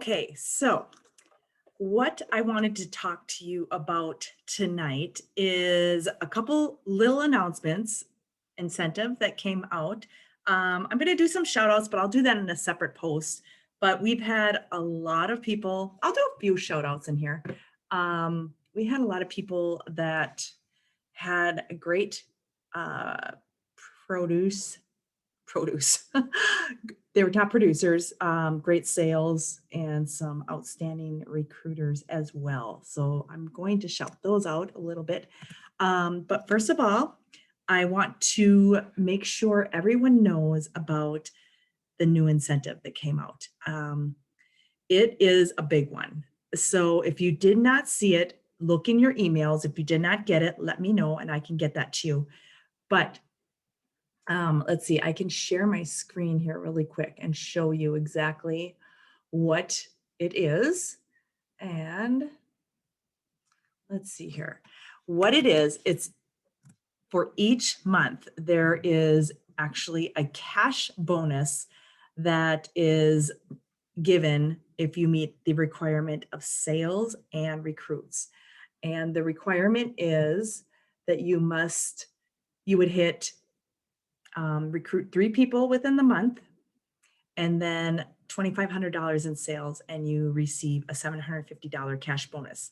Okay, so what I wanted to talk to you about tonight is a couple little announcements, incentive that came out. I'm going to do some shout outs, but I'll do that in a separate post. But we've had a lot of people, I'll do a few shout outs in here. We had a lot of people that had a great uh, produce produce. They were top producers, great sales, and some outstanding recruiters as well. So I'm going to shout those out a little bit. But first of all, I want to make sure everyone knows about the new incentive that came out. It is a big one. So if you did not see it, look in your emails. If you did not get it, let me know and I can get that to you. But let's see, I can share my screen here really quick and show you exactly what it is. And let's see here. What it is, it's for each month, there is actually a cash bonus that is given if you meet the requirement of sales and recruits. And the requirement is that you would hit recruit 3 people within the month, and then $2,500 in sales, and you receive a $750 cash bonus.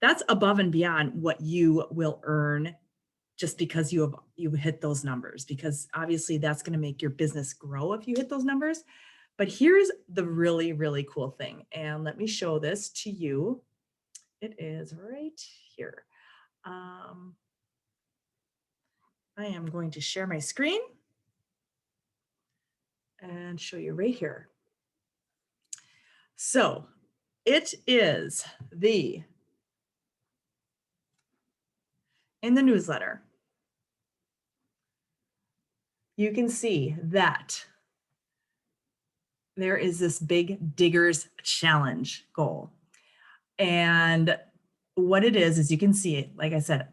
That's above and beyond what you will earn just because you hit those numbers, because obviously that's going to make your business grow if you hit those numbers. But here's the really, really cool thing. And let me show this to you. It is right here. I am going to share my screen and show you right here. So it is in the newsletter, you can see that there is this big diggers challenge goal. And what it is you can see it, like I said,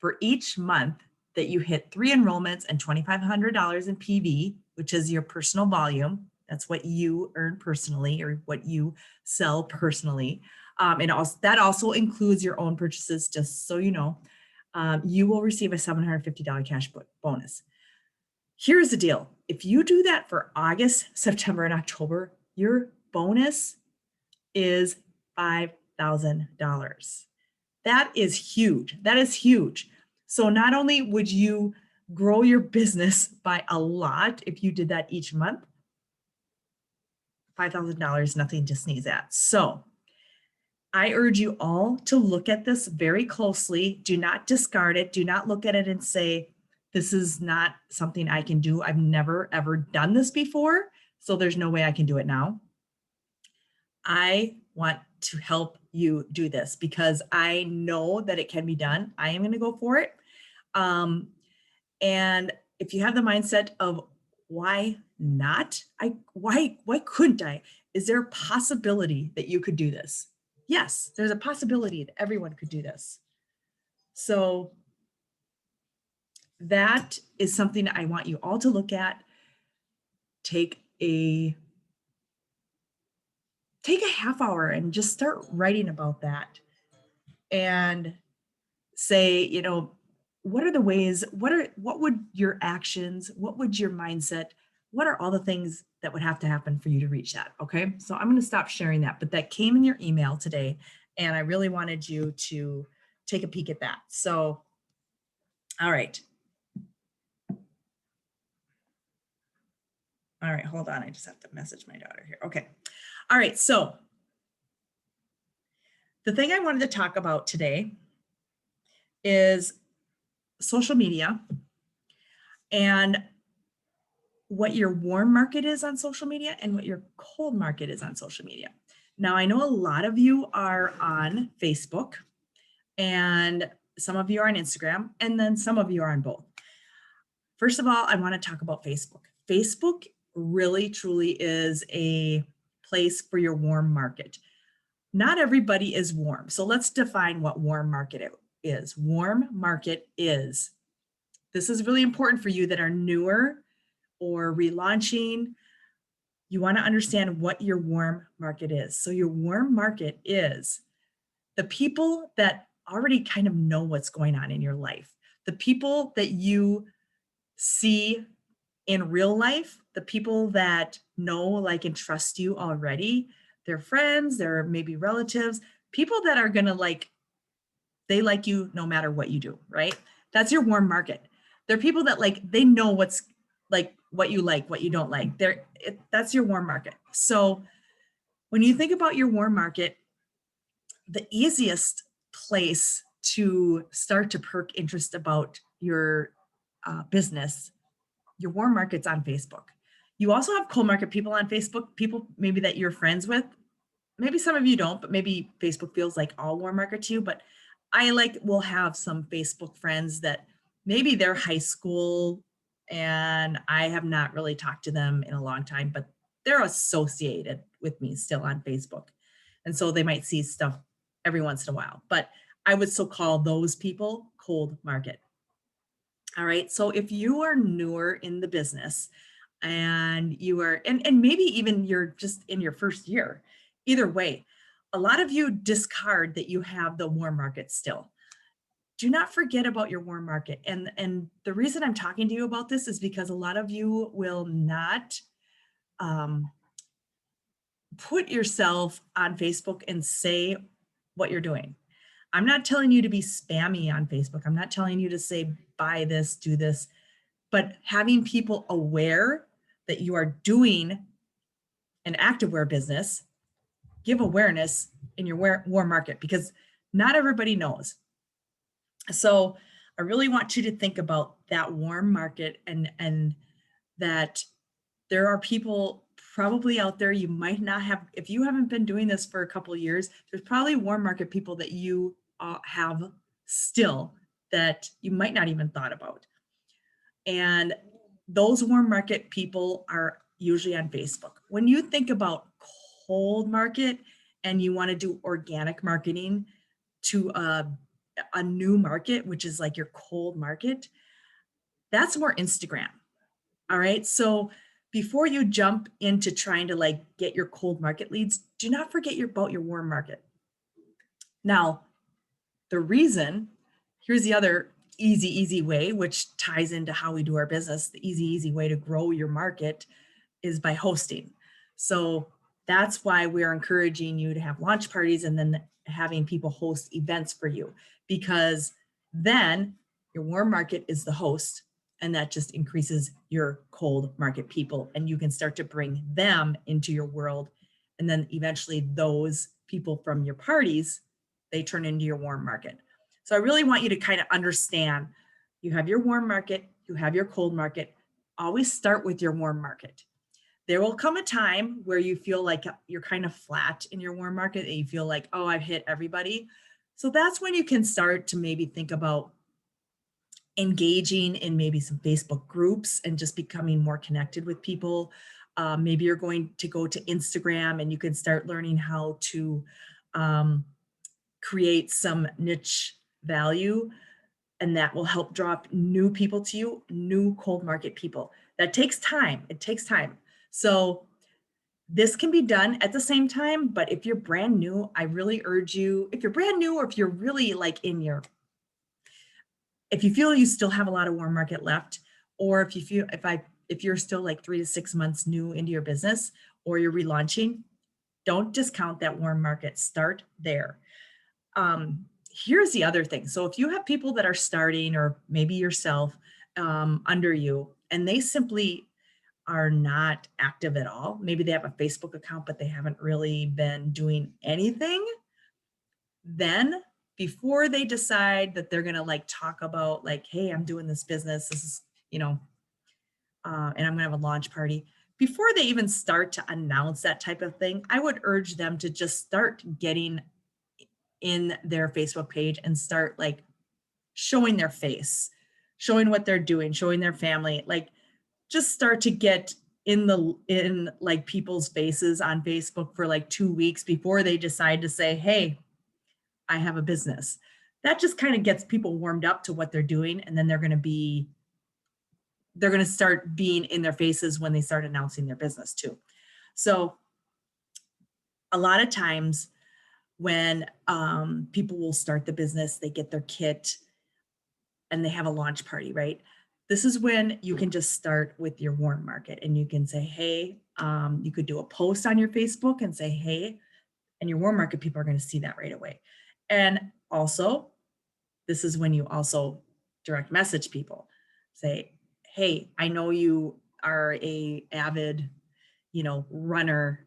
for each month that you hit 3 enrollments and $2,500 in PV, which is your personal volume. That's what you earn personally or what you sell personally. And also, that also includes your own purchases, just so you know. You will receive a $750 cash bonus. Here's the deal. If you do that for August, September, and October, your bonus is $5,000. That is huge. That is huge. So not only would you grow your business by a lot if you did that each month, $5,000, nothing to sneeze at. So I urge you all to look at this very closely. Do not discard it. Do not look at it and say, this is not something I can do. I've never, ever done this before, so there's no way I can do it now. I want to help you do this because I know that it can be done. I am going to go for it. And if you have the mindset of why not? Why couldn't I? Is there a possibility that you could do this? Yes, there's a possibility that everyone could do this. So that is something I want you all to look at. Take a half hour and just start writing about that and say, what are the ways, what would your actions, what would your mindset, what are all the things that would have to happen for you to reach that? Okay. So I'm going to stop sharing that, but that came in your email today. And I really wanted you to take a peek at that. So, all right. All right, hold on. I just have to message my daughter here. Okay. All right. So the thing I wanted to talk about today is social media and what your warm market is on social media and what your cold market is on social media. Now, I know a lot of you are on Facebook and some of you are on Instagram, and then some of you are on both. First of all, I want to talk about Facebook. Facebook really, truly is a place for your warm market. Not everybody is warm. So let's define what warm market is. Warm market is, this is really important for you that are newer or relaunching. you want to understand what your warm market is. So your warm market is the people that already kind of know what's going on in your life, the people that you see in real life, the people that know, like, and trust you already, their friends, their maybe relatives, people that are going to they like you no matter what you do, right? That's your warm market. They're people that they know what's what you don't like. That's your warm market. So when you think about your warm market, the easiest place to start to perk interest about your business, your warm market's on Facebook. You also have cold market people on Facebook, people maybe that you're friends with. Maybe some of you don't, but maybe Facebook feels like all warm market to you. But I will have some Facebook friends that maybe they're high school and I have not really talked to them in a long time, but they're associated with me still on Facebook. And so they might see stuff every once in a while, but I would still call those people cold market. All right. So if you are newer in the business and you are, and maybe even you're just in your first year, either way, a lot of you discard that you have the warm market still. Do not forget about your warm market. And the reason I'm talking to you about this is because a lot of you will not put yourself on Facebook and say what you're doing. I'm not telling you to be spammy on Facebook. I'm not telling you to say, buy this, do this, but having people aware that you are doing an activewear business, give awareness in your warm market, because not everybody knows. So I really want you to think about that warm market, and that there are people probably out there you might not have, if you haven't been doing this for a couple of years, there's probably warm market people that you have still that you might not even thought about. And those warm market people are usually on Facebook. When you think about cold market and you want to do organic marketing to a new market, which is like your cold market, that's more Instagram. All right. So before you jump into trying to get your cold market leads, do not forget about your warm market. Now, the reason, here's the other easy way, which ties into how we do our business. The easy way to grow your market is by hosting. So that's why we're encouraging you to have launch parties and then having people host events for you, because then your warm market is the host, and that just increases your cold market people, and you can start to bring them into your world. And then eventually those people from your parties, they turn into your warm market. So I really want you to kind of understand, you have your warm market, you have your cold market. Always start with your warm market. There will come a time where you feel like you're kind of flat in your warm market and you feel like, oh, I've hit everybody. So that's when you can start to maybe think about engaging in maybe some Facebook groups and just becoming more connected with people. Maybe you're going to go to Instagram and you can start learning how to create some niche value, and that will help drop new people to you, new cold market people. That takes time. It takes time. So this can be done at the same time, but if you're brand new, I really urge you, if you're brand new, or if you're really if you feel you still have a lot of warm market left, or if you feel, if you're still 3 to 6 months new into your business, or you're relaunching, don't discount that warm market. Start there. Here's the other thing. So if you have people that are starting, or maybe yourself under you, and they simply are not active at all, maybe they have a Facebook account, but they haven't really been doing anything, then before they decide that they're going to talk about hey, I'm doing this business, this is, and I'm going to have a launch party, before they even start to announce that type of thing, I would urge them to just start getting in their Facebook page and start showing their face, showing what they're doing, showing their family, just start to get in people's faces on Facebook for 2 weeks before they decide to say, hey, I have a business. That just kind of gets people warmed up to what they're doing. And then they're going to start being in their faces when they start announcing their business too. So a lot of times when people will start the business, they get their kit and they have a launch party, right? This is when you can just start with your warm market and you can say, hey, you could do a post on your Facebook and say, hey, and your warm market people are going to see that right away. And also, this is when you also direct message people. Say, hey, I know you are a avid, runner,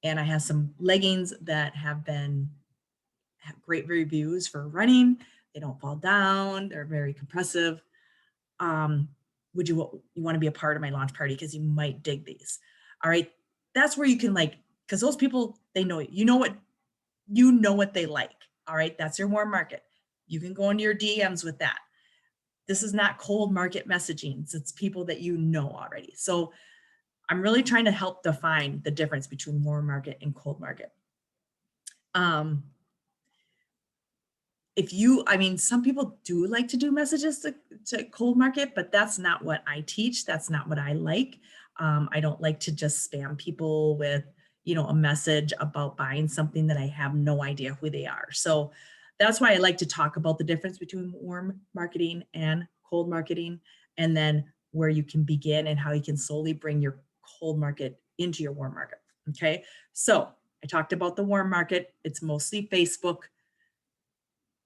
and I have some leggings that have great reviews for running. They don't fall down. They're very compressive. Would you want to be a part of my launch party? Because you might dig these. All right. That's where you can because those people, they know you know what they like. All right. That's your warm market. You can go into your DMs with that. This is not cold market messaging. It's people that you know already. So I'm really trying to help define the difference between warm market and cold market. Some people do like to do messages to cold market, but that's not what I teach. That's not what I like. I don't like to just spam people with, a message about buying something that I have no idea who they are. So that's why I like to talk about the difference between warm marketing and cold marketing, and then where you can begin and how you can slowly bring your cold market into your warm market. Okay. So I talked about the warm market. It's mostly Facebook.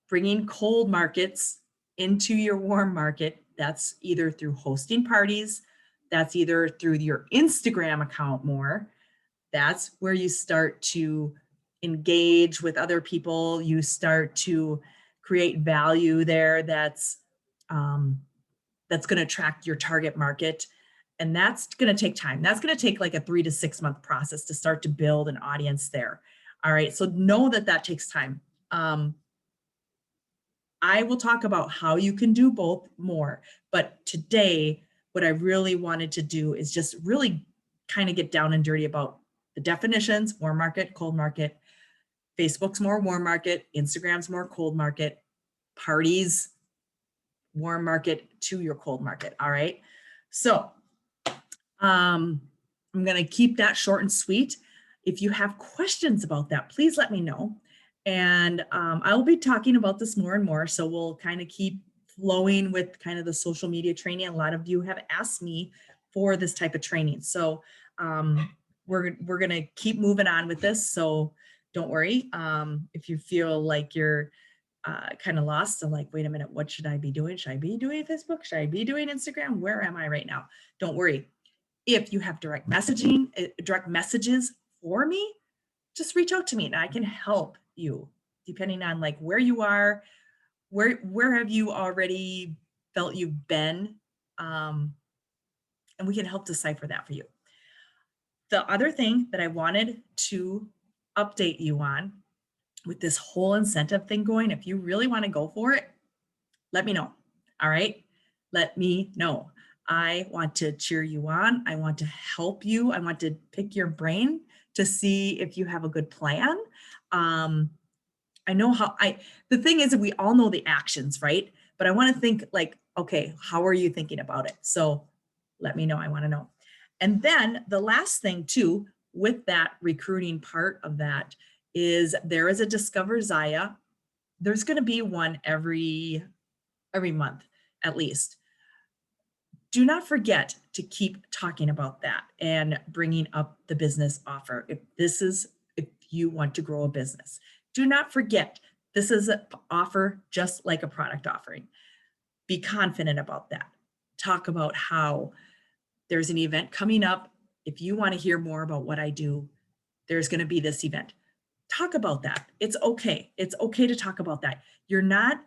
Bringing cold markets into your warm market, that's either through hosting parties, that's either through your Instagram account more. That's where you start to engage with other people. You start to create value there that's going to attract your target market. And that's going to take time. That's going to take like a 3 to 6 month process to start to build an audience there. All right. So know that takes time. I will talk about how you can do both more. But today, what I really wanted to do is just really kind of get down and dirty about the definitions: warm market, cold market. Facebook's more warm market, Instagram's more cold market, parties, warm market to your cold market. All right. So I'm going to keep that short and sweet. If you have questions about that, please let me know. And I'll be talking about this more and more. So we'll kind of keep flowing with kind of the social media training. A lot of you have asked me for this type of training. So we're going to keep moving on with this. So don't worry. If you feel like you're kind of lost, so like, wait a minute, what should I be doing? Should I be doing Facebook? Should I be doing Instagram? Where am I right now? Don't worry. If you have direct messages for me, just reach out to me and I can help you depending on like where you are, where have you already felt you've been, and we can help decipher that for you. The other thing that I wanted to update you on with this whole incentive thing going, if you really want to go for it, let me know. All right. Let me know. I want to cheer you on. I want to help you. I want to pick your brain to see if you have a good plan. I know the thing is that we all know the actions, right? But I want to think like, okay, how are you thinking about it? So let me know. I want to know. And then the last thing too, with that recruiting part of that is there is a Discover Zyia. There's going to be one every month at least. Do not forget to keep talking about that and bringing up the business offer. If you want to grow a business, do not forget this is an offer just like a product offering. Be confident about that. Talk about how there's an event coming up. If you want to hear more about what I do, there's going to be this event. Talk about that. It's okay. It's okay to talk about that. You're not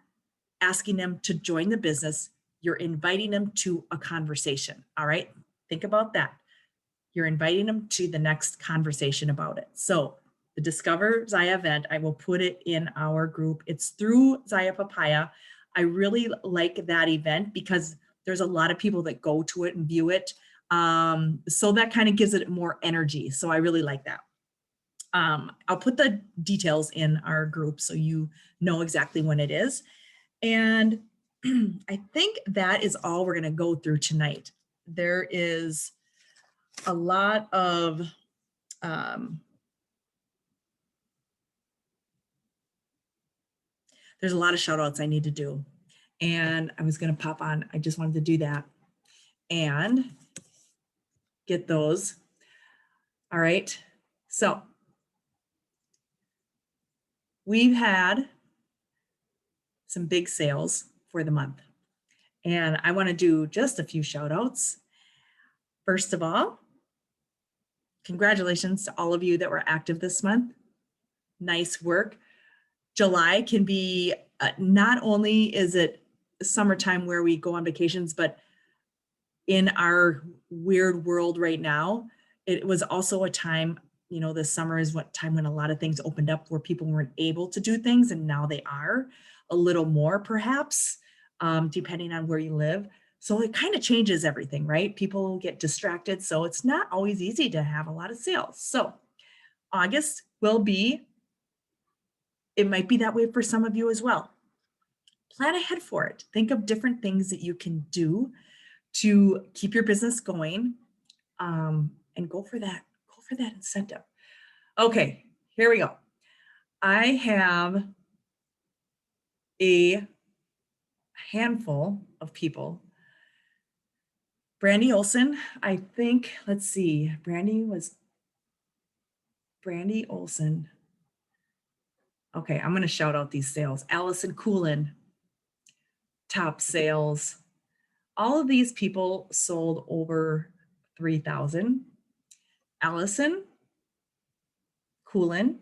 asking them to join the business. You're inviting them to a conversation. All right. Think about that. You're inviting them to the next conversation about it. So the Discover Zyia event, I will put it in our group. It's through Zyia Papaya. I really like that event because there's a lot of people that go to it and view it. So that kind of gives it more energy. So I really like that. I'll put the details in our group so you know exactly when it is. And I think that is all we're going to go through tonight. There is a lot of There's a lot of shout outs I need to do. And I was going to pop on. I just wanted to do that and get those. All right. So we've had some big sales for the month. And I want to do just a few shout outs. First of all, congratulations to all of you that were active this month. Nice work. July can be, not only is it summertime where we go on vacations, but in our weird world right now, it was also a time, you know, this summer is what time when a lot of things opened up where people weren't able to do things, and now they are a little more perhaps, depending on where you live. So it kind of changes everything, right? People get distracted. So it's not always easy to have a lot of sales. So August will be, it might be that way for some of you as well. Plan ahead for it. Think of different things that you can do to keep your business going, and go for that. Go for that incentive. Okay, here we go. I have a handful of people. Brandy Olson, I think, let's see, Brandy Olson. Okay, I'm going to shout out these sales. Allison Coolin, top sales. All of these people sold over 3,000. Allison Coolin,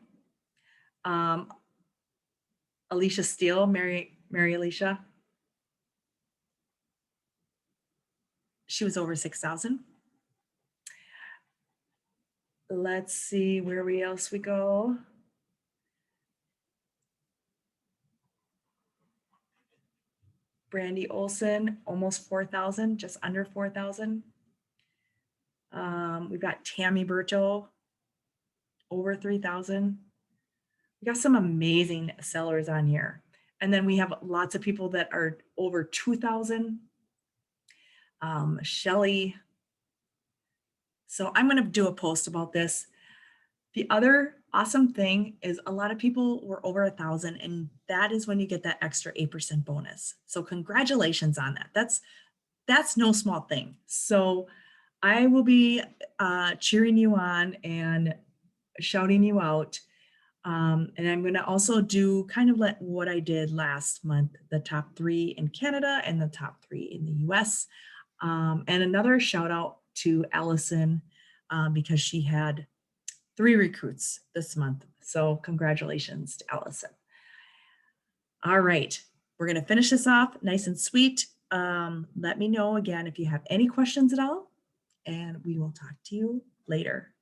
Alicia Steele, Mary Alicia. She was over 6,000. Let's see where else we go. Brandy Olson, almost 4,000, just under 4,000. We've got Tammy Berto, over 3,000. We got some amazing sellers on here. And then we have lots of people that are over 2,000. Shelly. So I'm going to do a post about this. The other awesome thing is a lot of people were over 1,000, and that is when you get that extra 8% bonus. So congratulations on that. That's no small thing. So I will be cheering you on and shouting you out. And I'm going to also do kind of like what I did last month, the top 3 in Canada and the top 3 in the US. And another shout out to Allison, because she had 3 recruits this month. So congratulations to Allison. All right, we're going to finish this off nice and sweet. Let me know again if you have any questions at all, and we will talk to you later.